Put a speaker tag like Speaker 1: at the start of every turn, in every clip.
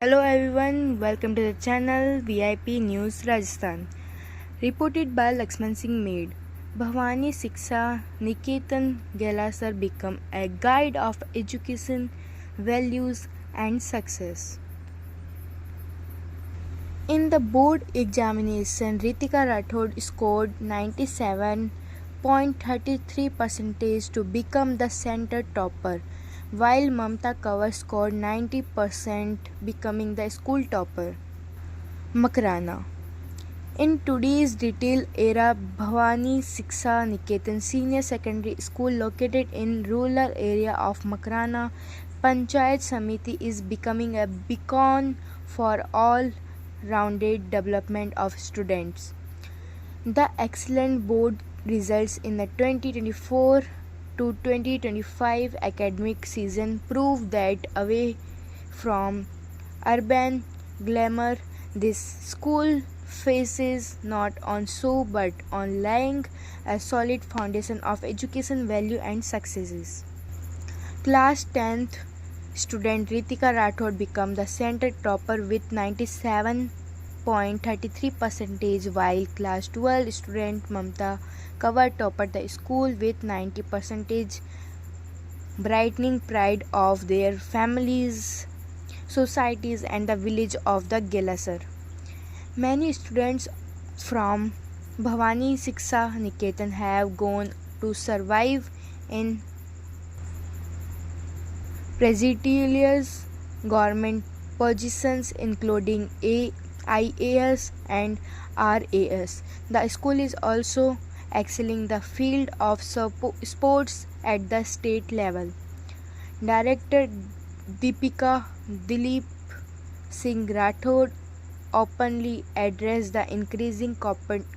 Speaker 1: Hello everyone, welcome to the channel VIP News Rajasthan. Reported by Lakshman Singh Maid, Bhavani Shiksha Niketan Gelasar become a guide of education, values and success. In the board examination, Ritika Rathod scored 97.33% to become the center topper, while Mamta Kanwar scored 90%, becoming the school topper. Makrana. In today's detail era, Bhavani Shiksha Niketan Senior Secondary School located in rural area of Makrana Panchayat Samiti is becoming a beacon for all-rounded development of students. The excellent board results in the 2024 to 2025 academic season prove that away from urban glamour, this school faces not on show but on laying a solid foundation of education value and successes. Class 10th student Ritika Rathod became the center topper with 97.33%, while class 12 student Mamta Kanwar topped the school with 90%, brightening pride of their families, societies and the village of the Gelasar. Many students from Bhavani Shiksha Niketan have gone to survive in prestigious government positions including IAS and RAS. The school is also excelling the field of sports at the state level. Director Deepika Dilip Singh Rathod openly addressed the increasing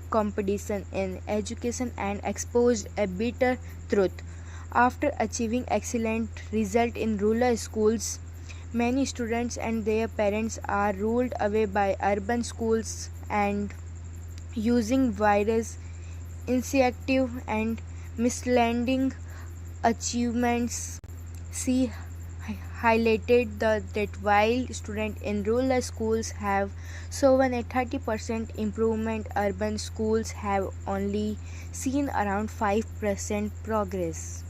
Speaker 1: competition in education and exposed a bitter truth. After achieving excellent results in rural schools, many students and their parents are ruled away by urban schools and using various initiative and misleading achievements. She highlighted that while students in rural schools have shown a 30% improvement, urban schools have only seen around 5% progress.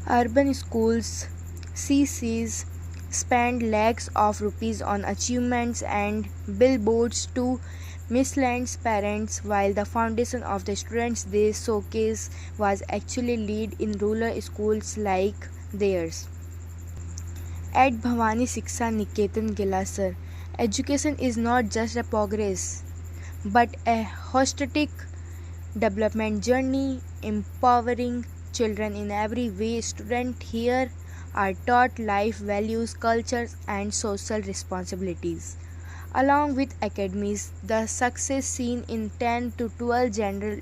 Speaker 1: Urban schools, she sees, spend lakhs of rupees on achievements and billboards to mislead parents, while the foundation of the students they showcase was actually laid in rural schools like theirs. At Bhavani Shiksha Niketan Gelasar, education is not just a progress but a holistic development journey empowering children in every way. Students here are taught life values, cultures, and social responsibilities. Along with academics, the success seen in 10 to 12 general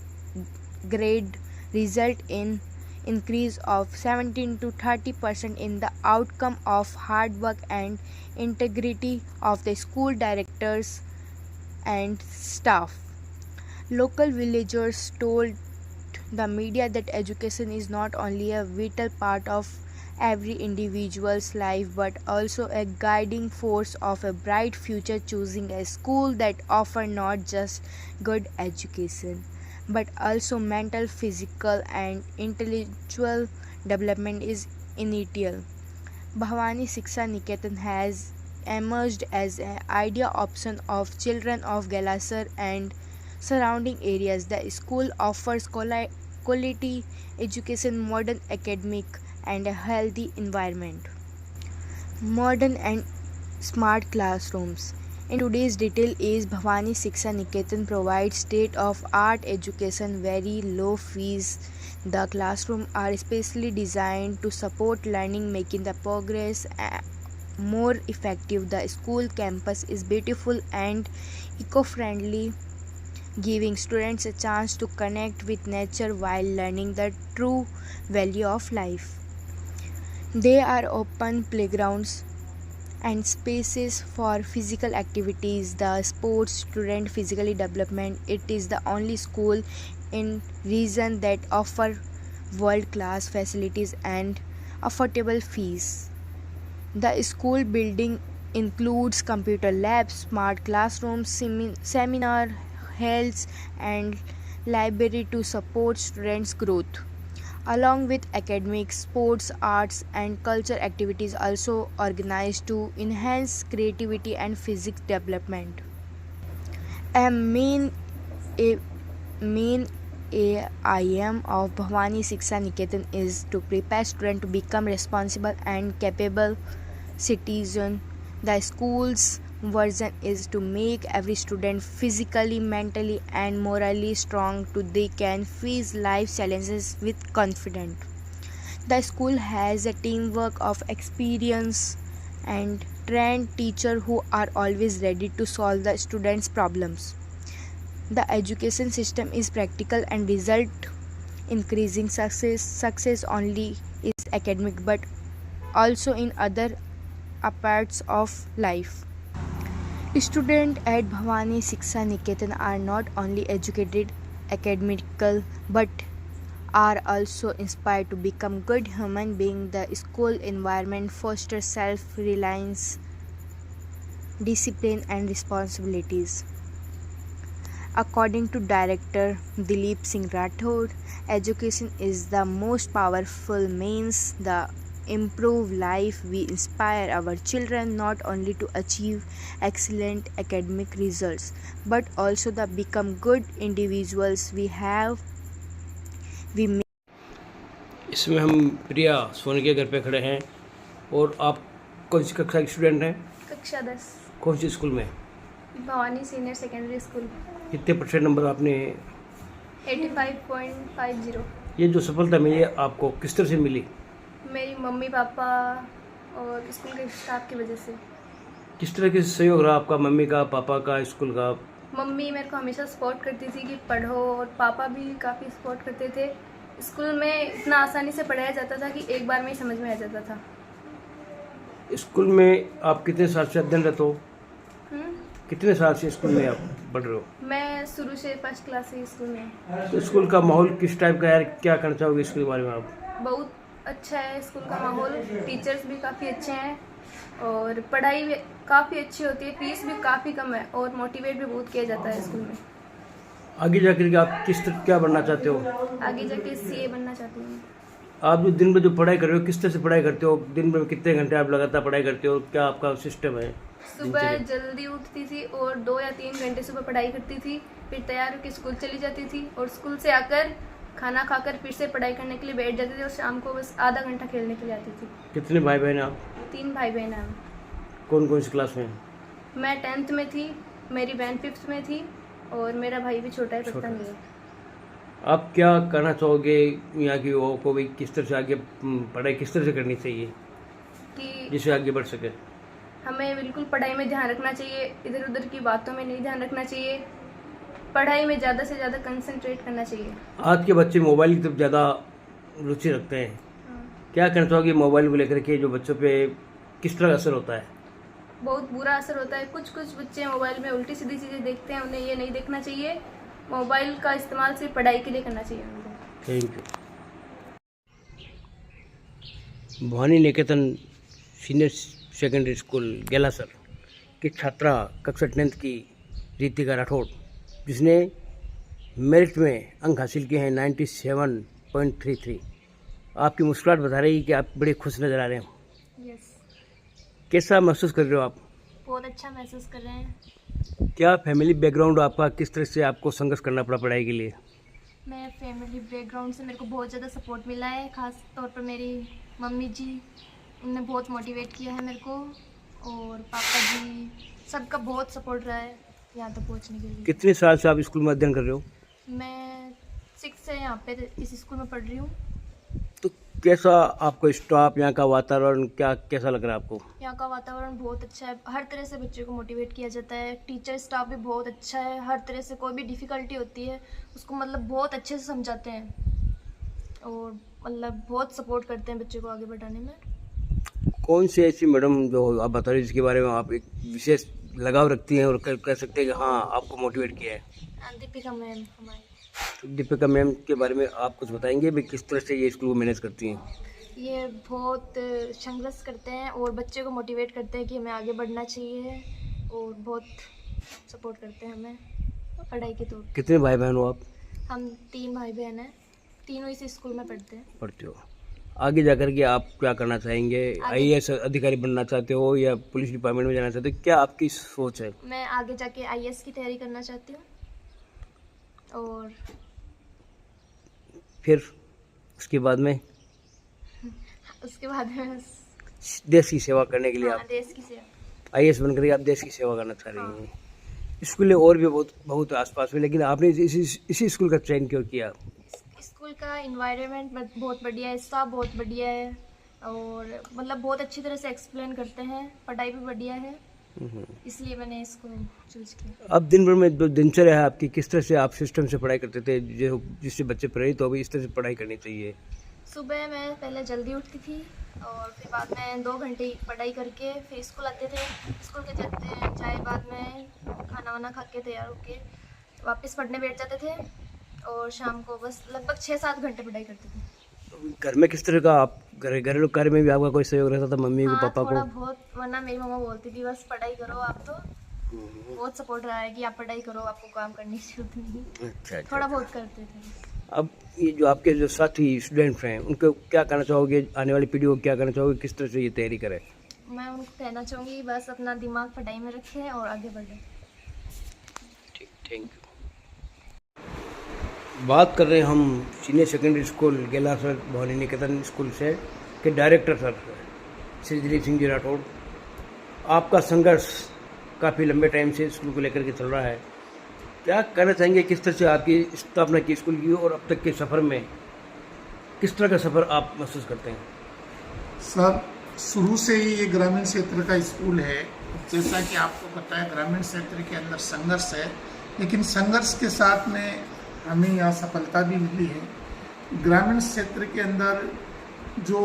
Speaker 1: grade result in increase of 17 to 30% in the outcome of hard work and integrity of the school directors and staff. Local villagers told the media that education is not only a vital part of every individual's life but also a guiding force of a bright future. Choosing a school that offers not just good education but also mental, physical and intellectual development is initial. Bhavani Shiksha Niketan has emerged as an ideal option of children of Gelasar and surrounding areas. The school offers quality education, modern academic and a healthy environment. Modern and smart classrooms. In today's detail age, Bhavani Shiksha Niketan provides state-of-art education, very low fees. The classrooms are specially designed to support learning, making the progress more effective. The school campus is beautiful and eco-friendly, giving students a chance to connect with nature while learning the true value of life. There are open playgrounds and spaces for physical activities. The sports student physically development. It is the only school in region that offer world-class facilities and affordable fees. The school building includes computer labs, smart classrooms, seminar halls, and library to support students' growth. Along with academics, sports, arts, and culture activities also organized to enhance creativity and physics development. A a main aim of Bhavani Shiksha Niketan is to prepare students to become responsible and capable citizens. The school's version is to make every student physically, mentally, and morally strong so they can face life challenges with confidence. The school has a teamwork of experienced and trained teachers who are always ready to solve the students' problems. The education system is practical and result increasing success. Success only is academic but also in other parts of life. Students at Bhavani Shiksha Niketan are not only educated academical but are also inspired to become good human beings. The school environment fosters self-reliance, discipline, and responsibilities. According to Director Dilip Singh Rathod, education is the most powerful means to improve life. We inspire our children not only to achieve excellent academic results but also to become good individuals. We
Speaker 2: इसमें हम प्रिया सोनी के घर पे खड़े हैं और आप कौन सी कक्षा के स्टूडेंट हैं?
Speaker 3: कक्षा 10
Speaker 2: कौन सी स्कूल में?
Speaker 3: Bhavani senior secondary school.
Speaker 2: कितने परसेंट नंबर आपने?
Speaker 3: 85.50।
Speaker 2: ये जो सफलता मिली है आपको किस तरह से मिली?
Speaker 3: मेरी मम्मी पापा और स्कूल के स्टाफ की वजह से।
Speaker 2: किस तरह के सहयोग रहा आपका, मम्मी का, पापा का, स्कूल का?
Speaker 3: मम्मी मेरे को हमेशा सपोर्ट करती थी कि पढ़ो और पापा भी काफ़ी सपोर्ट करते थे। स्कूल में इतना आसानी से पढ़ाया जाता था कि एक बार में ही समझ में आ जाता था।
Speaker 2: स्कूल में आप कितने साल से अध्ययनरत हो? कितने साल से स्कूल में आप पढ़ रहे हो?
Speaker 3: मैं शुरू से फर्स्ट क्लास से स्कूल में।
Speaker 2: तो स्कूल का माहौल किस टाइप का है, क्या करना चाहोगे इसके बारे में आप?
Speaker 3: बहुत अच्छा है स्कूल का माहौल, टीचर्स भी काफ़ी अच्छे हैं और पढ़ाई भी काफ़ी अच्छी होती है, फीस भी काफ़ी कम है और मोटिवेट भी बहुत किया जाता है स्कूल में।
Speaker 2: आगे जाकर आप किस तरह क्या बनना चाहते हो?
Speaker 3: आगे जाके सीए बनना चाहती हूँ।
Speaker 2: आप जो दिन भर जो पढ़ाई कर रहे हो किस तरह से पढ़ाई करते हो? दिन भर में कितने घंटे आप लगातार पढ़ाई करते हो, क्या आपका सिस्टम है?
Speaker 3: सुबह जल्दी उठती थी और 2 या 3 घंटे सुबह पढ़ाई करती थी, फिर तैयार होकर स्कूल चली जाती थी और स्कूल से आकर खाना खाकर फिर से पढ़ाई करने के लिए बैठ जाती थी और शाम को बस आधा घंटा खेलने के लिए आती थी।
Speaker 2: कितने भाई बहन आप?
Speaker 3: 3 भाई बहन हैं।
Speaker 2: कौन कौन सी क्लास में?
Speaker 3: मैं 10th में थी, मेरी बहन 5th में थी और मेरा भाई भी छोटा है, पता नहीं है।
Speaker 2: आप क्या करना चाहोगे यहाँ की युवाओं को भी, किस तरह से आगे पढ़ाई किस तरह से करनी चाहिए
Speaker 3: कि
Speaker 2: जिससे आगे बढ़ सके?
Speaker 3: हमें बिल्कुल पढ़ाई में ध्यान रखना चाहिए, इधर उधर की बातों में नहीं ध्यान रखना चाहिए, पढ़ाई में ज़्यादा से ज़्यादा कंसंट्रेट करना चाहिए।
Speaker 2: आज के बच्चे मोबाइल की तरफ ज़्यादा रुचि रखते हैं, क्या कहना चाहोगे मोबाइल को लेकर के, जो बच्चों पे किस तरह असर होता है?
Speaker 3: बहुत बुरा असर होता है। कुछ बच्चे मोबाइल में उल्टी सीधी चीज़ें देखते हैं, उन्हें ये नहीं देखना चाहिए। मोबाइल का इस्तेमाल सिर्फ पढ़ाई के लिए करना चाहिए उनको।
Speaker 2: Thank you. Bhawani Niketan senior secondary school Gelasar की छात्रा कक्षा 10th की रितिका राठौड़, जिसने मेरिट में अंक हासिल किए हैं 97.33। आपकी मुस्कुराहट बता रही है कि आप बड़े खुश नज़र आ रहे हो।
Speaker 3: यस।
Speaker 2: कैसा महसूस कर रहे हो आप?
Speaker 3: बहुत अच्छा महसूस कर रहे हैं।
Speaker 2: क्या फैमिली बैकग्राउंड आपका, किस तरह से आपको संघर्ष करना पड़ा पढ़ाई के लिए?
Speaker 4: मैं फैमिली बैकग्राउंड से मेरे को बहुत ज़्यादा सपोर्ट मिला है, ख़ास तौर पर मेरी मम्मी जी, उनने बहुत मोटिवेट किया है मेरे को, और पापा जी, सबका बहुत सपोर्ट रहा है यहाँ तक पहुँचने के लिए।
Speaker 2: कितने साल से आप स्कूल में अध्ययन कर रहे हो?
Speaker 4: मैं 6 से यहाँ पे इस स्कूल में पढ़ रही हूँ।
Speaker 2: तो कैसा आपको स्टाफ, यहाँ का वातावरण कैसा लग रहा है आपको?
Speaker 4: यहाँ का वातावरण बहुत अच्छा है, हर तरह से बच्चे को मोटिवेट किया जाता है, टीचर स्टाफ भी बहुत अच्छा है, हर तरह से कोई भी डिफ़िकल्टी होती है उसको मतलब बहुत अच्छे से समझाते हैं और मतलब बहुत सपोर्ट करते हैं बच्चे को आगे बढ़ाने में।
Speaker 2: कौन सी ऐसी मैडम जो आप बता रहे हैं जिसके बारे में आप एक विशेष लगाव रखती हैं और कह सकते हैं कि हाँ आपको मोटिवेट किया है?
Speaker 4: दीपिका मैम हमारी।
Speaker 2: तो दीपिका मैम के बारे में आप कुछ बताएंगे भी, किस तरह से ये स्कूल को मैनेज करती हैं?
Speaker 4: ये बहुत संघर्ष करते हैं और बच्चे को मोटिवेट करते हैं कि हमें आगे बढ़ना चाहिए और बहुत सपोर्ट करते हैं हमें पढ़ाई के तौर
Speaker 2: कितने भाई बहन हो आप?
Speaker 4: पे। हम 3 भाई बहन हैं, तीनों इस स्कूल में पढ़ते हैं।
Speaker 2: पढ़ते हो। आगे जाकर के आप क्या करना चाहेंगे? आईएएस अधिकारी बनना चाहते हो या पुलिस डिपार्टमेंट में जाना चाहते हो? क्या आपकी सोच है?
Speaker 4: मैं आगे जाके आईएएस की तैयारी करना चाहती हूँ और
Speaker 2: फिर उसके बाद में
Speaker 4: उसके बाद में
Speaker 2: देश की सेवा करने के लिए आप
Speaker 4: देश की सेवा।
Speaker 2: आईएएस बनकर के आप देश की सेवा करना चाह रही हैं। स्कूल और भी बहुत आसपास में, लेकिन आपने इसी स्कूल का चयन क्यों किया?
Speaker 4: स्कूल का इन्वायरमेंट बहुत बढ़िया है, स्टाफ बहुत बढ़िया है और मतलब बहुत अच्छी तरह से एक्सप्लेन करते हैं, पढ़ाई भी बढ़िया है, इसलिए मैंने इसको चूज किया।
Speaker 2: अब दिन भर में जो दिनचर्या है आपकी, किस तरह से आप सिस्टम से पढ़ाई करते थे जो जिससे बच्चे प्रेरित हो भी इस तरह से पढ़ाई करनी चाहिए?
Speaker 4: सुबह मैं पहले जल्दी उठती थी और फिर बाद में 2 घंटे पढ़ाई करके फिर स्कूल आते थे। स्कूल के जाते हैं चाय, बाद में खाना वाना खा के तैयार होके वापस पढ़ने बैठ जाते थे और शाम को बस लगभग 6-7 घंटे पढ़ाई करते थे।
Speaker 2: घर में किस तरह का आप घरेलू कार्य में भी आपका कोई सहयोग रहता था मम्मी को, पापा
Speaker 4: थोड़ा
Speaker 2: को?
Speaker 4: बहुत, वरना मेरी मम्मा बोलती थी बस पढ़ाई करो आप, तो बहुत सपोर्ट रहा है कि आप पढ़ाई करो, आपको काम करने की जरूरत नहीं।
Speaker 2: अच्छा।
Speaker 4: थोड़ा बहुत करते थे।
Speaker 2: अब ये जो आपके जो साथी स्टूडेंट्स हैं उनको क्या कहना चाहोगे? आने वाली पीढ़ी को क्या कहना चाहोगे? किस तरह से ये तैयारी करें?
Speaker 4: मैं उनको कहना चाहूँगी बस अपना दिमाग पढ़ाई में रखें और आगे बढ़ें।
Speaker 2: ठीक, थैंक यू। बात कर रहे हैं हम सीनियर सेकेंडरी स्कूल गेलासर भवानी निकेतन स्कूल से के डायरेक्टर सर श्री दिलीप सिंह जी राठौड़। आपका संघर्ष काफ़ी लंबे टाइम से स्कूल को लेकर के चल रहा है, क्या कहना चाहेंगे? किस तरह से आपकी स्थापना की स्कूल की और अब तक के सफ़र में किस तरह का सफ़र आप महसूस करते हैं?
Speaker 5: सर, शुरू से ही ये ग्रामीण क्षेत्र का स्कूल है। जैसा कि आपको पता है ग्रामीण क्षेत्र के अंदर संघर्ष है, लेकिन संघर्ष के साथ में हमें यहाँ सफलता भी मिली है। ग्रामीण क्षेत्र के अंदर जो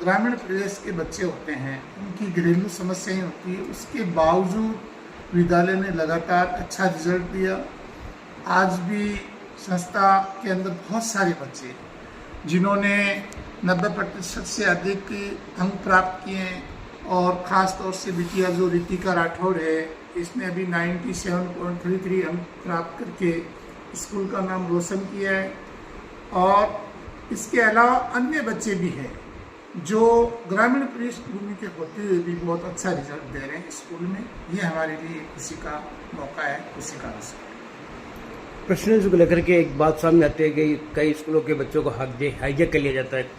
Speaker 5: ग्रामीण प्रदेश के बच्चे होते हैं उनकी घरेलू समस्याएं होती है, उसके बावजूद विद्यालय ने लगातार अच्छा रिजल्ट दिया। आज भी संस्था के अंदर बहुत सारे बच्चे जिन्होंने 90% से अधिक अंक प्राप्त किए हैं और ख़ास तौर से बिटिया जो रितिका राठौड़ है, इसने अभी 97.33 अंक प्राप्त करके स्कूल का नाम रोशन किया है। और इसके अलावा अन्य बच्चे भी हैं जो ग्रामीण पृष्ठभूमि के होते हुए भी बहुत अच्छा रिजल्ट दे रहे हैं स्कूल में। ये हमारे लिए खुशी का मौका है, खुशी का अवसर है।
Speaker 2: प्रश्न को लेकर के एक बात सामने आती है कि कई स्कूलों के बच्चों को हाईजैक कर लिया जाता है।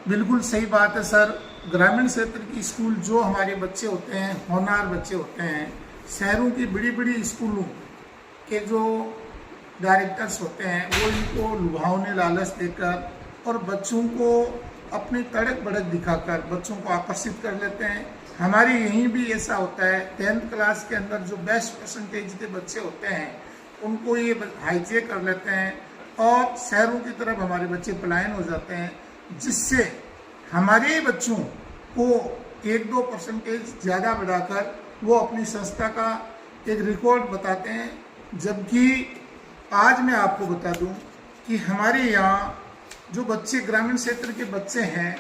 Speaker 5: बिल्कुल सही बात है सर। ग्रामीण क्षेत्र की स्कूल जो हमारे बच्चे होते हैं, होनहार बच्चे होते हैं, शहरों की बड़ी बड़ी स्कूलों के जो डायरेक्टर्स होते हैं वो इनको लुभावने लालच देकर और बच्चों को अपनी तड़क भड़क दिखाकर बच्चों को आकर्षित कर लेते हैं। हमारे यहीं भी ऐसा होता है। 10th क्लास के अंदर जो बेस्ट परसेंटेज के बच्चे होते हैं उनको ये हाईजैक कर लेते हैं और शहरों की तरफ हमारे बच्चे पलायन हो जाते हैं, जिससे हमारे बच्चों को 1-2% ज़्यादा बढ़ाकर वो अपनी संस्था का एक रिकॉर्ड बताते हैं। जबकि आज मैं आपको बता दूं कि हमारे यहाँ जो बच्चे ग्रामीण क्षेत्र के बच्चे हैं,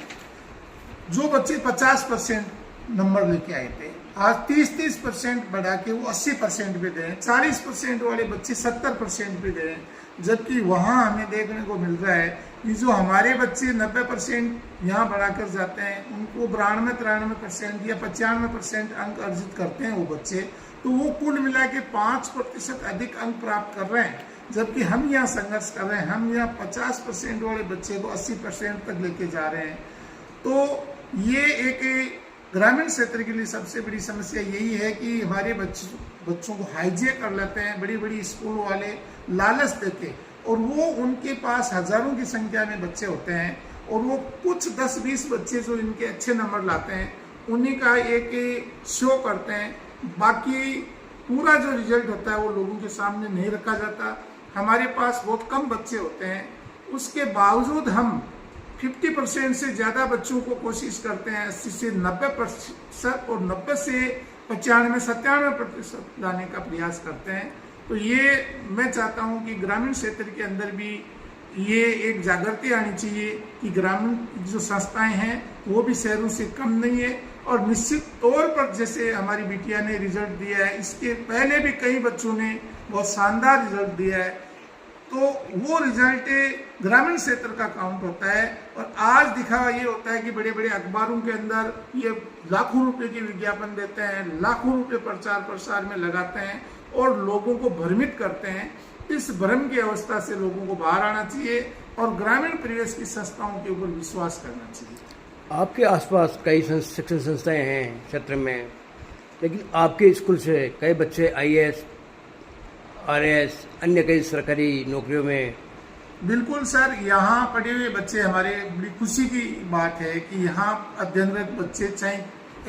Speaker 5: जो बच्चे 50% नंबर लेके आए थे, आज 30% बढ़ा के वो 80% पे गए। 40% वाले बच्चे 70% पे गए। जबकि वहाँ हमें देखने को मिल रहा है कि जो हमारे बच्चे 90% यहाँ बढ़ाकर जाते हैं, उनको 92-93% या 95% अंक अर्जित करते हैं वो बच्चे, तो वो कुल मिला के 5% अधिक अंक प्राप्त कर रहे हैं। जबकि हम यहाँ संघर्ष कर रहे हैं, हम यहाँ 50% वाले बच्चे को 80% तक लेके जा रहे हैं। तो ये एक ग्रामीण क्षेत्र के लिए सबसे बड़ी समस्या यही है कि हमारे बच्चों को हाईजैक कर लेते हैं बड़ी बड़ी स्कूल वाले लालच देके, और वो उनके पास हजारों की संख्या में बच्चे होते हैं और वो कुछ 10-20 बच्चे जो इनके अच्छे नंबर लाते हैं उन्हीं का एक शो करते हैं। बाकी पूरा जो रिजल्ट होता है वो लोगों के सामने नहीं रखा जाता। हमारे पास बहुत कम बच्चे होते हैं, उसके बावजूद हम 50% से ज़्यादा बच्चों को कोशिश करते हैं 80 से 90% और 90 से 95-97% लाने का प्रयास करते हैं। तो ये मैं चाहता हूँ कि ग्रामीण क्षेत्र के अंदर भी ये एक जागृति आनी चाहिए कि ग्रामीण जो संस्थाएं हैं वो भी शहरों से कम नहीं है। और निश्चित तौर पर जैसे हमारी बिटिया ने रिजल्ट दिया है, इसके पहले भी कई बच्चों ने बहुत शानदार रिजल्ट दिया है, तो वो रिजल्ट ग्रामीण क्षेत्र का काउंट होता है। और आज दिखावा ये होता है कि बड़े बड़े अखबारों के अंदर ये लाखों रुपए के विज्ञापन देते हैं, लाखों रुपए प्रचार प्रसार में लगाते हैं और लोगों को भ्रमित करते हैं। इस भ्रम की अवस्था से लोगों को बाहर आना चाहिए और ग्रामीण परिवेश की संस्थाओं के ऊपर विश्वास करना चाहिए।
Speaker 2: आपके आसपास कई शिक्षण संस्थाएं हैं क्षेत्र में, लेकिन आपके स्कूल से कई बच्चे IAS, RAS, अन्य कई सरकारी नौकरियों में।
Speaker 5: बिल्कुल सर, यहाँ पढ़े हुए बच्चे हमारे बड़ी खुशी की बात है कि यहाँ अध्ययनरत बच्चे चाहे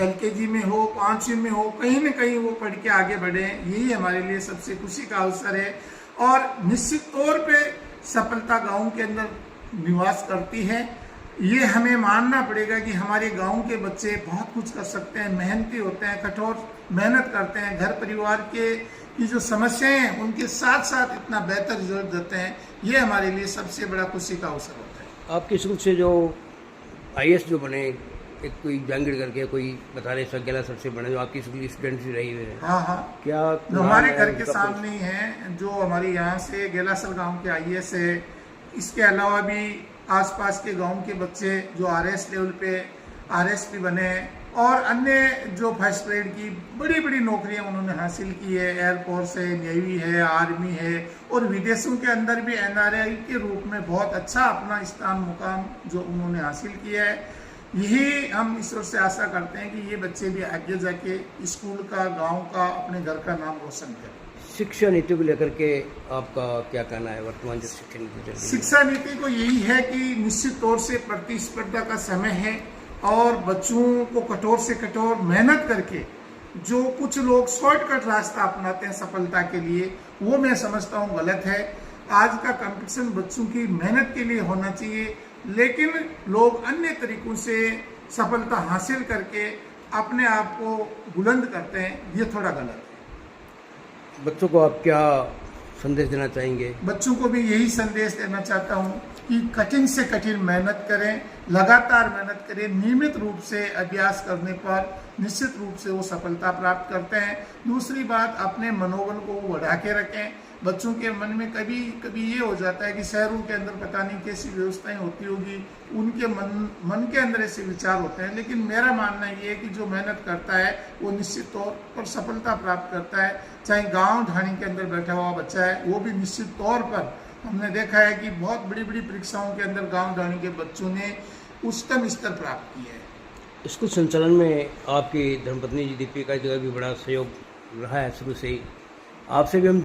Speaker 5: LKG में हो, 5वीं में हो, कहीं न कहीं वो पढ़ के आगे बढ़े, यही हमारे लिए सबसे खुशी का अवसर है। और निश्चित तौर पे सफलता गांव के अंदर निवास करती है। ये हमें मानना पड़ेगा कि हमारे गांव के बच्चे बहुत कुछ कर सकते हैं, मेहनती होते हैं, कठोर मेहनत करते हैं, घर परिवार के की जो समस्याएं हैं उनके साथ साथ इतना बेहतर रिजल्ट देते हैं। ये हमारे लिए सबसे बड़ा खुशी का अवसर होता है।
Speaker 2: आपके स्कूल से जो IAS जो बने, एक कोई जहांगीर करके कोई बता रहे गेला सर से बने, जो आपकी स्कूल स्टूडेंट भी रही हुई है।
Speaker 5: हाँ,
Speaker 2: क्या
Speaker 5: जो हमारे घर के सामने ही है, जो हमारे यहाँ से गेलासर गांव के IAS है। इसके अलावा भी आसपास के गांव के बच्चे जो RS लेवल पे RSP बने हैं और अन्य जो फर्स्ट ग्रेड की बड़ी बड़ी नौकरियां उन्होंने हासिल की है। एयरफोर्स है, नेवी है, आर्मी है और विदेशों के अंदर भी NRI के रूप में बहुत अच्छा अपना स्थान मुकाम जो उन्होंने हासिल किया है। यही हम ईश्वर से आशा करते हैं कि ये बच्चे भी आगे जाके स्कूल का, गांव का, अपने घर का नाम रोशन करें।
Speaker 2: शिक्षा नीति को लेकर के आपका क्या कहना है वर्तमान जो शिक्षा नीति चल रही है?
Speaker 5: शिक्षा नीति को यही है कि निश्चित तौर से प्रतिस्पर्धा का समय है और बच्चों को कठोर से कठोर मेहनत करके जो कुछ लोग शॉर्टकट रास्ता अपनाते हैं सफलता के लिए, वो मैं समझता हूँ गलत है। आज का कंपटीशन बच्चों की मेहनत के लिए होना चाहिए, लेकिन लोग अन्य तरीकों से सफलता हासिल करके अपने आप को बुलंद करते हैं, ये थोड़ा गलत है।
Speaker 2: बच्चों को आप क्या संदेश देना चाहेंगे?
Speaker 5: बच्चों को भी यही संदेश देना चाहता हूँ कि कठिन से कठिन मेहनत करें, लगातार मेहनत करें, नियमित रूप से अभ्यास करने पर निश्चित रूप से वो सफलता प्राप्त करते हैं। दूसरी बात, अपने मनोबल को बढ़ा के रखें। बच्चों के मन में कभी कभी ये हो जाता है कि शहरों के अंदर पता नहीं कैसी व्यवस्थाएं होती होगी, उनके मन के अंदर ऐसे विचार होते हैं, लेकिन मेरा मानना ये है कि जो मेहनत करता है वो निश्चित तौर पर सफलता प्राप्त करता है। चाहे गांव ढाणी के अंदर बैठा हुआ बच्चा है, वो भी निश्चित तौर पर हमने देखा है कि बहुत बड़ी बड़ी परीक्षाओं के अंदर गांव ढाणी के बच्चों ने उच्चतम स्तर प्राप्त किया है।
Speaker 2: स्कूल संचालन में आपकी धर्मपत्नी जी दीपिका जी का भी बड़ा सहयोग रहा है शुरू से ही। आपसे भी हम